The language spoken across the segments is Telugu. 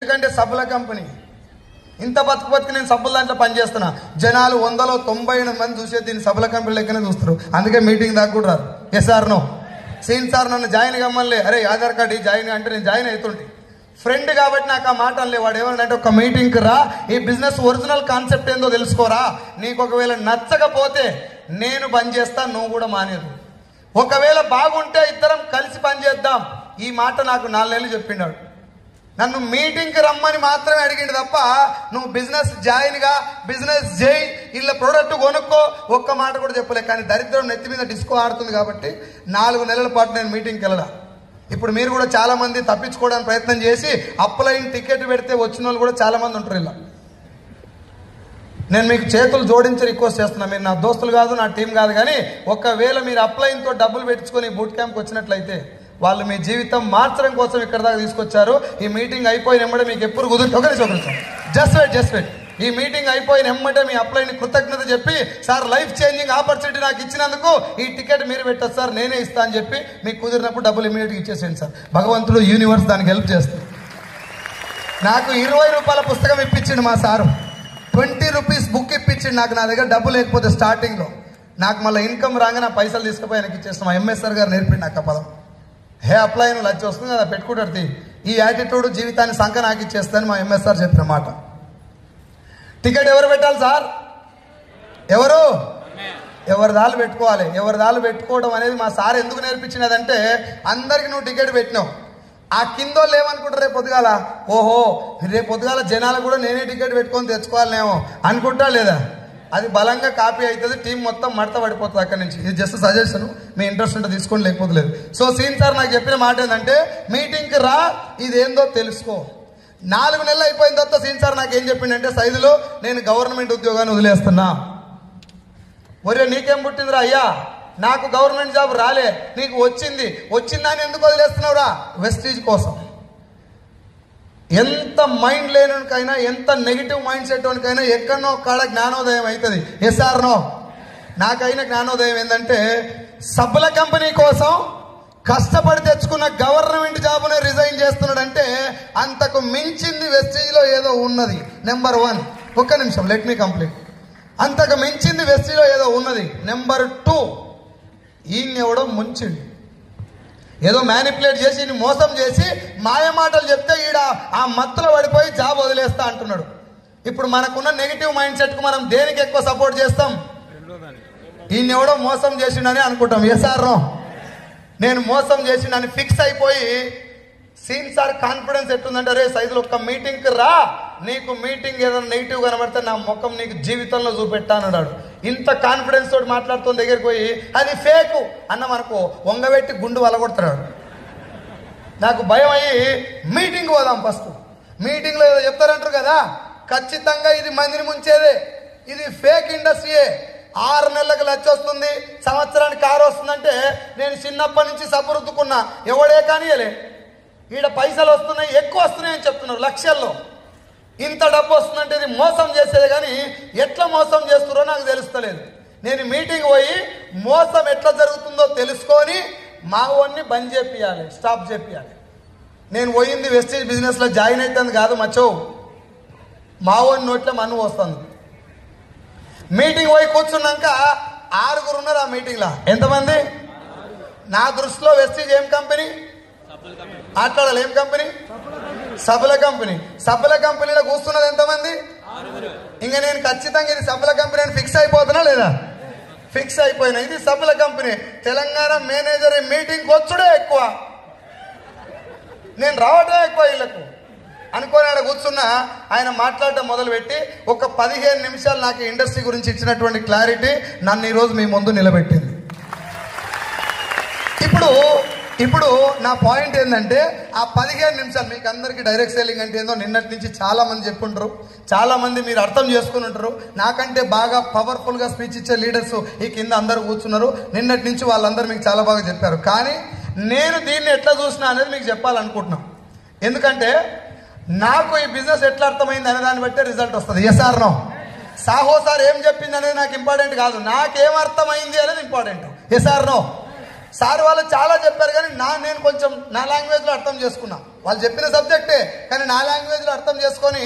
ఎందుకంటే సబ్బుల కంపెనీ ఇంత బతుకు నేను సబ్బుల దాంట్లో పనిచేస్తున్నా. జనాలు 198 మంది చూసే దీన్ని సబ్బుల కంపెనీ లెక్కనే చూస్తారు. అందుకే మీటింగ్ దాకా కూడా రారు. Yes sir no scene sir నన్ను జాయిన్ కమ్మలే, అరే ఆధార్ కార్డు జాయిన్ అంటే నేను జాయిన్ అవుతుంటే ఫ్రెండ్ కాబట్టి నాకు ఆ మాట అనలే. వాడు ఏమన్నాడంటే ఒక మీటింగ్కి రా, ఈ బిజినెస్ ఒరిజినల్ కాన్సెప్ట్ ఏందో తెలుసుకోరా, నీకు ఒకవేళ నచ్చకపోతే నేను బంద్ చేస్తా, నువ్వు కూడా మానేదు, ఒకవేళ బాగుంటే ఇద్దరం కలిసి పని చేద్దాం. ఈ మాట నాకు 4 నెలలు చెప్పిండాడు. నన్ను మీటింగ్కి రమ్మని మాత్రమే అడిగిండు తప్ప నువ్వు బిజినెస్ జాయిన్గా బిజినెస్ చేయి, ఇలా ప్రోడక్ట్ కొనుక్కో ఒక్క మాట కూడా చెప్పలే. కానీ దరిద్రం నెత్తి మీద డిస్కో ఆడుతుంది కాబట్టి 4 నెలల పాటు నేను మీటింగ్కి వెళ్ళడా. ఇప్పుడు మీరు కూడా చాలా మంది తప్పించుకోవడానికి ప్రయత్నం చేసి అప్లైన్ టికెట్ పెడితే వచ్చిన వాళ్ళు కూడా చాలా మంది ఉంటారు. ఇలా నేను మీకు చేతులు జోడించి రిక్వెస్ట్ చేస్తున్నా, మీరు నా దోస్తులు కాదు, నా టీం కాదు, కానీ ఒకవేళ మీరు అప్లైన్తో డబ్బులు పెట్టుకొని బూట్ క్యాంప్కి వచ్చినట్లయితే వాళ్ళు మీ జీవితం మార్చడం కోసం ఇక్కడ దాకా తీసుకొచ్చారు. ఈ మీటింగ్ అయిపోయిన ఎమ్మడే మీకు ఎప్పుడు కుదురు జస్ట్ వెయిట్ ఈ మీటింగ్ అయిపోయిన ఎమ్మటే మీ అప్లైని కృతజ్ఞత చెప్పి, సార్ లైఫ్ చేంజింగ్ ఆపర్చునిటీ నాకు ఇచ్చినందుకు ఈ టికెట్ మీరు పెట్టచ్చు సార్, నేనే ఇస్తా అని చెప్పి మీకు కుదిరినప్పుడు డబ్బులు ఇమీడియట్గా ఇచ్చేసేయండి సార్. భగవంతుడు యూనివర్స్ దానికి హెల్ప్ చేస్తుంది. నాకు 20 రూపాయల పుస్తకం ఇప్పించిండు మా సారు, 20 రూపీస్ బుక్ ఇప్పించిండు నాకు. నా దగ్గర డబ్బు లేకపోతే స్టార్టింగ్లో నాకు మళ్ళీ ఇన్కమ్ రాగానే పైసలు తీసుకుపోయి ఆయనకి ఇచ్చేస్తాం. మా ఎంఎస్ఆర్ గారు నేర్పిండి నాకు ఆ పదం. హే అప్లైన్ లచ్చి వస్తుంది కదా పెట్టుకుంటాడు, ఈ యాటిట్యూడ్ జీవితాన్ని సంఖ నాకు ఇచ్చేస్తాను మా ఎంఎస్ఆర్ చెప్పిన మాట. టికెట్ ఎవరు పెట్టాలి సార్? ఎవరిదాలు పెట్టుకోవాలి. ఎవరిదాలు పెట్టుకోవడం అనేది మా సార్ ఎందుకు నేర్పించినదంటే, అందరికి నువ్వు టికెట్ పెట్టినావు, ఆ కిందో లేవనుకుంటారు రేపు పొద్దుగాల, ఓహో రేపు పొద్దుగాల జనాలు కూడా నేనే టికెట్ పెట్టుకొని తెచ్చుకోవాలనేమో అనుకుంటా లేదా? అది బలంగా కాపీ అవుతుంది, టీం మొత్తం మడత పడిపోతుంది అక్కడి నుంచి. ఇది జస్ట్ సజెషన్, మీ ఇంట్రెస్ట్ ఉంటే తీసుకోండి, లేకపోతే లేదు. సో సీన్ సార్ నాకు చెప్పిన మాట ఏంటంటే, మీటింగ్కి రా, ఇదేందో తెలుసుకో. 4 నెలలు అయిపోయిన తర్వాత సీన్ సార్ నాకు ఏం చెప్పిండంటే, సైజులో నేను గవర్నమెంట్ ఉద్యోగాన్ని వదిలేస్తున్నా. ఒరే నీకేం పుట్టిందిరా అయ్యా, నాకు గవర్నమెంట్ జాబ్ రాలే, నీకు వచ్చిందని ఎందుకు వదిలేస్తున్నావురా? వెస్టీజ్ కోసం. ఎంత మైండ్ లేనికైనా, ఎంత నెగిటివ్ మైండ్ సెట్ వానికైనా ఎక్కడనో కాడ జ్ఞానోదయం అవుతుంది. Yes or no? నాకైన జ్ఞానోదయం ఏంటంటే, సబ్బుల కంపెనీ కోసం కష్టపడి తెచ్చుకున్న గవర్నమెంట్ జాబ్ని రిజైన్ చేస్తున్నాడంటే అంతకు మించింది వెస్టీజ్లో ఏదో ఉన్నది. నెంబర్ 1, ఒక్క నిమిషం లెట్ మీ కంప్లీట్. అంతకు మించింది వెస్టీజ్లో ఏదో ఉన్నది. నెంబర్ 2, ఈయనెవడో ముంచిండు, ఏదో మ్యానిపులేట్ చేసి మోసం చేసి మాయ మాటలు చెప్తే ఈడ ఆ మత్తులో పడిపోయి జాబ్ వదిలేస్తా అంటున్నాడు. ఇప్పుడు మనకున్న నెగిటివ్ మైండ్ సెట్కు మనం దేనికి ఎక్కువ సపోర్ట్ చేస్తాం? ఈయనెవడో మోసం చేసిండని అనుకుంటాం. Yes or no? నేను మోసం చేసిండని ఫిక్స్ అయిపోయి, సీన్ సార్ కాన్ఫిడెన్స్ ఎట్టుందంటే, రే సైజులో ఒక్క మీటింగ్కి రా, నీకు మీటింగ్ ఏదైనా నెగిటివ్ కనబడితే నా ముఖం నీకు జీవితంలో చూపెట్టా అన్నాడు. ఇంత కాన్ఫిడెన్స్ తోటి మాట్లాడుతున్న దగ్గరికి పోయి అది ఫేకు అన్న మనకు వంగబెట్టి గుండు వలగొడతాడు. నాకు భయం అయ్యి మీటింగ్ పోదాం. ఫస్ట్ మీటింగ్లో ఏదో చెప్తారంటారు కదా, ఖచ్చితంగా ఇది మందిని ముంచేదే, ఇది ఫేక్ ఇండస్ట్రీయే. 6 నెలలకు లచ్చ వస్తుంది, సంవత్సరానికి 6 వస్తుందంటే నేను చిన్నప్పటి నుంచి సబ్బు రుద్దుకున్నా, ఎవడే కానీయలే. ఈడ పైసలు వస్తున్నాయి, ఎక్కువ వస్తున్నాయని చెప్తున్నారు, లక్షల్లో. ఇంత డబ్బు వస్తుందంటే ఇది మోసం చేసేది, కానీ ఎట్లా మోసం చేస్తున్నారో నాకు తెలుస్తలేదు. నేను మీటింగ్ పోయి మోసం ఎట్లా జరుగుతుందో తెలుసుకొని మా వాడిని బంద్ చేపియాలి, స్టాప్ చేపియాలి. నేను పోయింది వెస్టీజ్ బిజినెస్లో జాయిన్ అవుతుంది కాదు మచ్చో, మా వాడి నోట్లో మన్ను వస్తుంది. మీటింగ్ పోయి కూర్చున్నాక 6 ఉన్నారు ఆ మీటింగ్లో. ఎంతమంది? నా దృష్టిలో వెస్టీజ్ ఏం కంపెనీ? మాట్లాడాలి, ఏం కంపెనీ? సబ్బుల కంపెనీ. సబ్బుల కంపెనీలో కూర్చున్నది ఎంతమంది? ఇంకా నేను ఖచ్చితంగా ఇది సబ్బుల కంపెనీ అని ఫిక్స్ అయిపోతున్నా లేదా? ఫిక్స్ అయిపోయినా ఇది సబ్బుల కంపెనీ. తెలంగాణ మేనేజర్ మీటింగ్కి వచ్చుడే ఎక్కువ, నేను రావడమే ఎక్కువ వీళ్ళకు అనుకోని ఆడ కూర్చున్నా. ఆయన మాట్లాడటం మొదలుపెట్టి ఒక 15 నిమిషాలు నాకు ఇండస్ట్రీ గురించి ఇచ్చినటువంటి క్లారిటీ నన్ను ఈరోజు మీ ముందు నిలబెట్టింది. ఇప్పుడు నా పాయింట్ ఏంటంటే, ఆ 15 నిమిషాలు మీకు అందరికీ డైరెక్ట్ సెల్లింగ్ అంటే ఏందో నిన్నటి నుంచి చాలా మంది చెప్పుంటారు, చాలా మంది మీరు అర్థం చేసుకుని ఉంటారు. నాకంటే బాగా పవర్ఫుల్గా స్పీచ్ ఇచ్చే లీడర్స్ ఈ కింద అందరూ కూర్చున్నారు. నిన్నటి నుంచి వాళ్ళందరూ మీకు చాలా బాగా చెప్పారు. కానీ నేను దీన్ని ఎట్లా చూసినా అనేది మీకు చెప్పాలనుకుంటున్నాను. ఎందుకంటే నాకు ఈ బిజినెస్ ఎట్లా అర్థమైంది అనే దాన్ని బట్టే రిజల్ట్ వస్తుంది. Yes or no? Sahoo sir ఏం చెప్పింది అనేది నాకు ఇంపార్టెంట్ కాదు, నాకేం అర్థమైంది అనేది important. Yes or no? Sir వాళ్ళు చాలా చెప్పారు కానీ నేను కొంచెం నా లాంగ్వేజ్లో అర్థం చేసుకున్నా. వాళ్ళు చెప్పిన సబ్జెక్టే కానీ నా లాంగ్వేజ్లో అర్థం చేసుకొని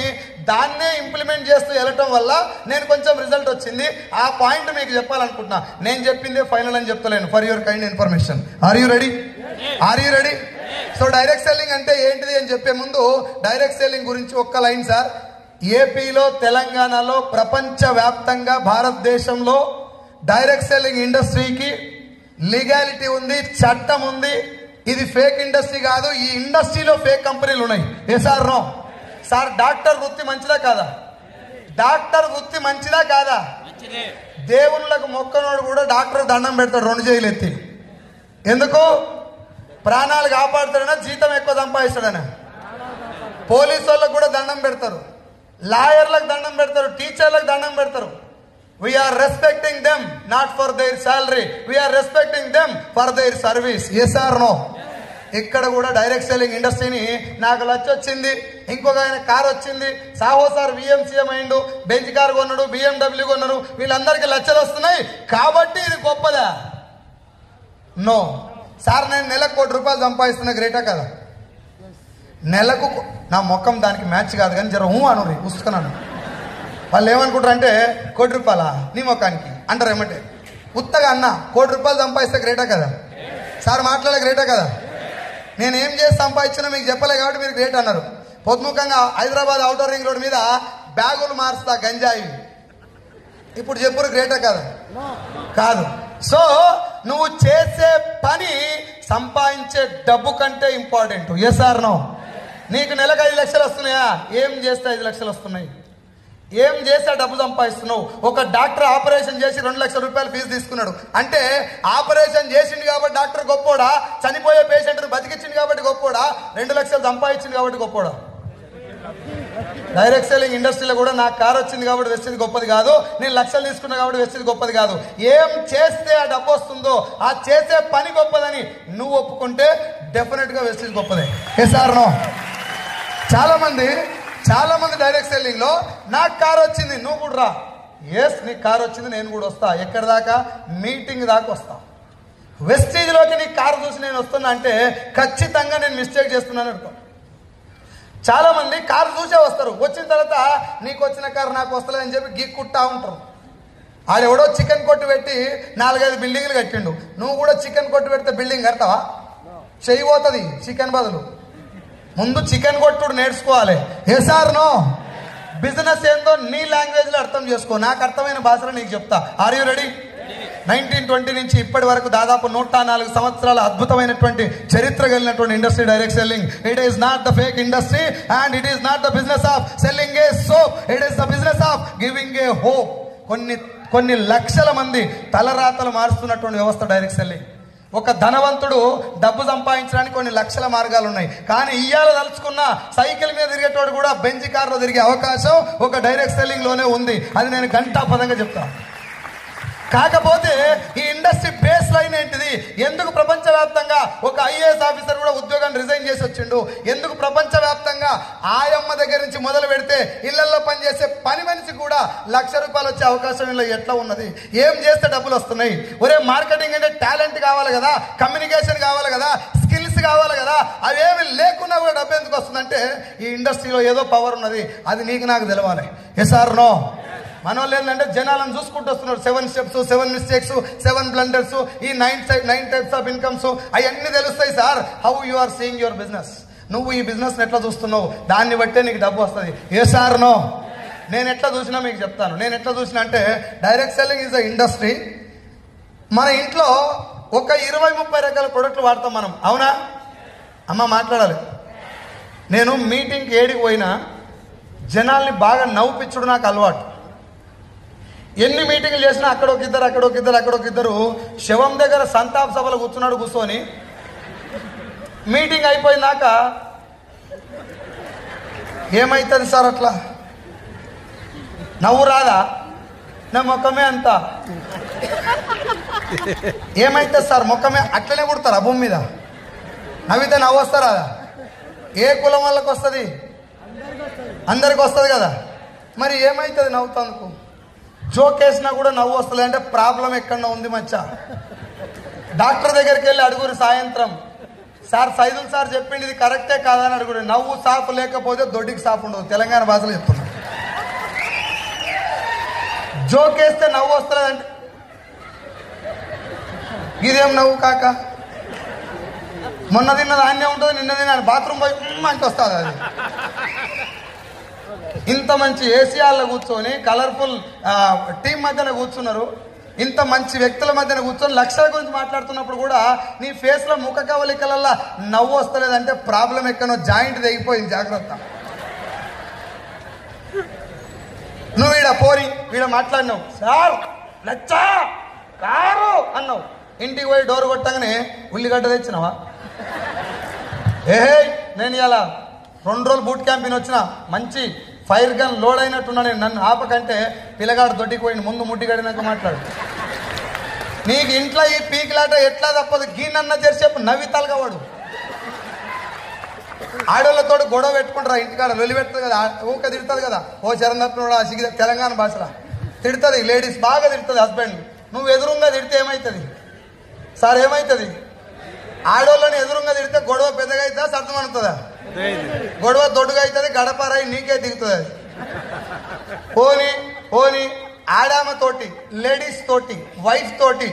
దాన్నే ఇంప్లిమెంట్ చేస్తూ వెళ్ళటం వల్ల నేను కొంచెం రిజల్ట్ వచ్చింది. ఆ పాయింట్ మీకు చెప్పాలనుకుంటున్నా. నేను చెప్పిందే ఫైనల్ అని చెప్తలేను. For your kind information. Are you ready? So direct selling అంటే ఏంటిది అని చెప్పే ముందు డైరెక్ట్ సెల్లింగ్ గురించి ఒక్క లైన్ సార్. ఏపీలో, తెలంగాణలో, ప్రపంచవ్యాప్తంగా భారతదేశంలో డైరెక్ట్ సెల్లింగ్ ఇండస్ట్రీకి లీగాలిటీ ఉంది, చట్టం ఉంది. ఇది ఫేక్ ఇండస్ట్రీ కాదు. ఈ ఇండస్ట్రీలో ఫేక్ కంపెనీలు ఉన్నాయి. ఏ సార్? No sir. డాక్టర్ వృత్తి మంచిదా కాదా? డాక్టర్ వృత్తి మంచిదా కాదా? దేవుళ్ళకు మొక్కనోడు కూడా డాక్టర్ దండం పెడతాడు 2 చేతులు ఎత్తి. ఎందుకు? ప్రాణాలు కాపాడుతాడనా, జీతం ఎక్కువ సంపాదిస్తాడనా? పోలీసు వాళ్ళకు కూడా దండం పెడతారు, లాయర్లకు దండం పెడతారు, టీచర్లకు దండం పెడతారు. We are respecting them not for their salary. We are respecting them for their service. Yes or no? ఇక్కడ కూడా డైరెక్ట్ సెల్లింగ్ ఇండస్ట్రీని నాకు లచ్చ వచ్చింది, ఇంకొక ఆయన కార్ వచ్చింది, సాహో సార్ VMCM అయిండు, బెంచ్ కార్ కొన్నాడు, BMW కొన్నారు, వీళ్ళందరికీ లచ్చలు వస్తున్నాయి కాబట్టి ఇది గొప్పదా? No sir. నేను నెలకు ₹1 సంపాదిస్తున్నా, గ్రేటా కదా? నెలకు నా మొక్కం దానికి మ్యాచ్ కాదు కానీ జర అనురి పుస్తకన్నాను. వాళ్ళు ఏమనుకుంటారు అంటే ₹1 నీ మొక్కానికి అంటారు. ఏమంటే ఉత్తగా అన్న ₹1 సంపాదిస్తే గ్రేటా కదా? సార్ మాట్లాడే గ్రేటా కదా? నేను ఏం చేసి సంపాదించినా మీకు చెప్పలే కాబట్టి మీరు గ్రేట్ అన్నారు. పొద్దుముఖంగా హైదరాబాద్ ఔటర్ రింగ్ రోడ్ మీద బ్యాగులు మారుస్తా గంజాయి. ఇప్పుడు చెప్పురు గ్రేటా కదా? కాదు. సో నువ్వు చేసే పని సంపాదించే డబ్బు కంటే ఇంపార్టెంట్. Yes or no? నీకు నెలకు 5 లక్షలు వస్తున్నాయా? ఏం చేస్తే 5 లక్షలు వస్తున్నాయి? ఏం చేస్తే డబ్బు సంపాదిస్తున్నావు? ఒక డాక్టర్ ఆపరేషన్ చేసి ₹2 లక్షల ఫీజు తీసుకున్నాడు అంటే ఆపరేషన్ చేసిండు కాబట్టి డాక్టర్ గొప్పోడా? చనిపోయే పేషెంట్ను బతికించింది కాబట్టి గొప్పోడా? 2 లక్షలు సంపాదించింది కాబట్టి గొప్పోడా? డైరెక్ట్ సెల్లింగ్ ఇండస్ట్రీలో కూడా నాకు కారు వచ్చింది కాబట్టి వెస్టిది గొప్పది కాదు, నేను లక్షలు తీసుకున్నా కాబట్టి వెస్టిది గొప్పది కాదు. ఏం చేస్తే ఆ డబ్బు వస్తుందో ఆ చేసే పని గొప్పదని నువ్వు ఒప్పుకుంటే డెఫినెట్గా వెస్టిది గొప్పదే. Yes or no? చాలా మంది డైరెక్ట్ సెల్లింగ్ లో నాకు కారు వచ్చింది, నువ్వు కూడా రా. ఎస్, నీకు కారు వచ్చింది, నేను కూడా వస్తా. ఎక్కడి దాకా? మీటింగ్ దాకా వస్తా. వెస్టీజ్ లోకి నీ కారు చూసి నేను వస్తున్నా అంటే ఖచ్చితంగా నేను మిస్టేక్ చేస్తున్నాను అర్థం. చాలా మంది కారు చూసే వస్తారు, వచ్చిన తర్వాత నీకు వచ్చిన కారు నాకు వస్తలేదు అని చెప్పి గీక్కుంటా ఉంటారు. ఆడెవడో చికెన్ కొట్టు పెట్టి 4-5 బిల్డింగ్లు కట్టిండు. నువ్వు కూడా చికెన్ కొట్టు పెడితే బిల్డింగ్ కడతావా? చెయ్యిపోతుంది చికెన్ బదులు. ముందు చికెన్ కొట్టుడు నేర్చుకోవాలి. Yes or no? బిజినెస్ ఏందో నీ లాంగ్వేజ్లో అర్థం చేసుకో. నాకు అర్థమైన భాషలో నీకు చెప్తా. Are you ready? 1920 నుంచి ఇప్పటి వరకు దాదాపు 104 సంవత్సరాల అద్భుతమైనటువంటి చరిత్ర కలిగినటువంటి industry direct selling. It is not the fake industry and it is not the business of selling A soap. It is the business of giving a hope. కొన్ని లక్షల మంది తలరాతలు మారుస్తున్నటువంటి వ్యవస్థ డైరెక్ట్ సెల్లింగ్. ఒక ధనవంతుడు డబ్బు సంపాదించడానికి కొన్ని లక్షల మార్గాలు ఉన్నాయి. కానీ ఇయ్యాల తలుచుకున్న సైకిల్ మీద తిరిగేటోడు కూడా బెంజ్ కార్లో తిరిగే అవకాశం ఒక డైరెక్ట్ సెల్లింగ్ లోనే ఉంది. అది నేను ఘంటాపదంగా చెప్తాను. కాకపోతే ఈ ఇండస్ట్రీ బేస్ లైన్ ఏంటిది? ఎందుకు ప్రపంచవ్యాప్తంగా ఒక IAS ఆఫీసర్ కూడా ఉద్యోగాన్ని రిజైన్ చేసి వచ్చిండు? ఎందుకు ప్రపంచవ్యాప్తంగా ఆయమ్మ దగ్గర నుంచి మొదలు పెడితే ఇళ్లలో పనిచేసే పని మనిషి కూడా ₹1,00,000 వచ్చే అవకాశం ఇలా ఎట్లా ఉన్నది? ఏం చేస్తే డబ్బులు వస్తున్నాయి? ఒరే, మార్కెటింగ్ అంటే టాలెంట్ కావాలి కదా, కమ్యూనికేషన్ కావాలి కదా, స్కిల్స్ కావాలి కదా. అవేమి లేకున్నా కూడా డబ్బు ఎందుకు వస్తుందంటే ఈ ఇండస్ట్రీలో ఏదో పవర్ ఉన్నది. అది నీకు నాకు తెలవాలి. Yes or no? మనోళ్ళు ఏంటంటే జనాలను చూసుకుంటూ వస్తున్నారు. 7 స్టెప్స్, 7 మిస్టేక్స్, 7 బ్లండర్స్, ఈ 9 టైప్స్ ఆఫ్ ఇన్కమ్స్ అవన్నీ తెలుస్తాయి sir. How you are seeing your business? నువ్వు ఈ బిజినెస్ ఎట్లా చూస్తున్నావు దాన్ని బట్టే నీకు డబ్బు వస్తుంది. ఏ సార్ నో? నేను ఎట్లా చూసినా మీకు చెప్తాను. నేను ఎట్లా చూసినా అంటే direct selling is a industry. మన ఇంట్లో ఒక 20-30 రకాల ప్రొడక్ట్లు వాడతాం మనం, అవునా? అమ్మ మాట్లాడాలి. నేను మీటింగ్కి ఏడికి పోయినా జనాల్ని బాగా నవ్వుపించడం నాకు అలవాటు. ఎన్ని మీటింగ్లు చేసినా అక్కడొకిద్దరు శవం దగ్గర సంతాప సభలో కూర్చొని మీటింగ్ అయిపోయినాక ఏమైతుంది సార్ అట్లా? నవ్వు రాదా? నా ముఖమే అంత ఏమైతుంది సార్? ముఖమే అట్లనే కుడతారా భూమి మీద? నవ్వితే నవ్వు వస్తారా? ఏ కులం వాళ్ళకి వస్తుంది? అందరికి వస్తుంది కదా. మరి ఏమైతుంది నవ్వుతందుకు? జోక్ వేసినా కూడా నవ్వు వస్తుంది అంటే ప్రాబ్లం ఎక్కడన్నా ఉంది మచ్చా. డాక్టర్ దగ్గరికి వెళ్ళి అడుగురు సాయంత్రం, సార్ సైదుల్ సార్ చెప్పింది ఇది కరెక్టే కాదని అడుగురు. నవ్వు సాపు లేకపోతే దొడ్డికి సాపు ఉండదు, తెలంగాణ భాషలో చెప్తున్నా. జోకేస్తే నవ్వు వస్తుందంటే ఇదేం నవ్వు కాక, మొన్న తిన్న ధాన్యం ఉంటుంది, నిన్న తిన్న బాత్రూమ్ పోయి అంటే వస్తుంది అది. ఇంత మంచి ఏసీఆర్లో కూర్చొని కలర్ఫుల్ టీం మధ్యన కూర్చున్నారు, ఇంత మంచి వ్యక్తుల మధ్యన కూర్చొని లక్షల గురించి మాట్లాడుతున్నప్పుడు కూడా నీ ఫేస్ లో ముఖ కవలికలల్లా నవ్వు వస్తలేదంటే ప్రాబ్లం ఎక్కడో జాయింట్ తెగిపోయింది, జాగ్రత్త. నువ్వు వీడ మాట్లాడినావు, సార్ లచ్చా కారు అన్నావు, ఇంటికి పోయి డోర్ కొట్టగానే ఉల్లిగడ్డ తెచ్చినావా? ఏహే నేను ఇలా 2 రోజులు బూట్ క్యాంపింగ్ వచ్చిన, మంచి ఫైర్ గన్ లోడ్ అయినట్టున్నా, నేను నన్ను ఆపకంటే పిల్లగాడు దొడ్డికి పోయింది, ముందు ముడ్డి గడినాక మాట్లాడు. నీకు ఇంట్లో ఈ పీకిలాట ఎట్లా తప్పదు, గీనన్న చేసేపు నవ్వితాలుగా వాడు. ఆడోళ్ళతో గొడవ పెట్టుకుంటారా ఇంటికాడ, లొల్లి పెడుతుంది కదా, ఊక తిడుతుంది కదా, ఓ చరణత్నుడా సిగి తెలంగాణ భాషలో తిడుతుంది, లేడీస్ బాగా తిడుతుంది హస్బెండ్. నువ్వు ఎదురుగా తిడితే ఏమవుతుంది సార్, ఏమవుతుంది? ఆడోళ్ళని ఎదురుగా తిడితే గొడవ పెద్దగా అవుతుందా సర్దమనుతుందా? గొడవ దొడ్డుగా అవుతుంది, గడపరాయి నీకే దిగుతుంది అది. పోనీ ఆడామ తోటి, లేడీస్ తోటి, వైఫ్ తోటి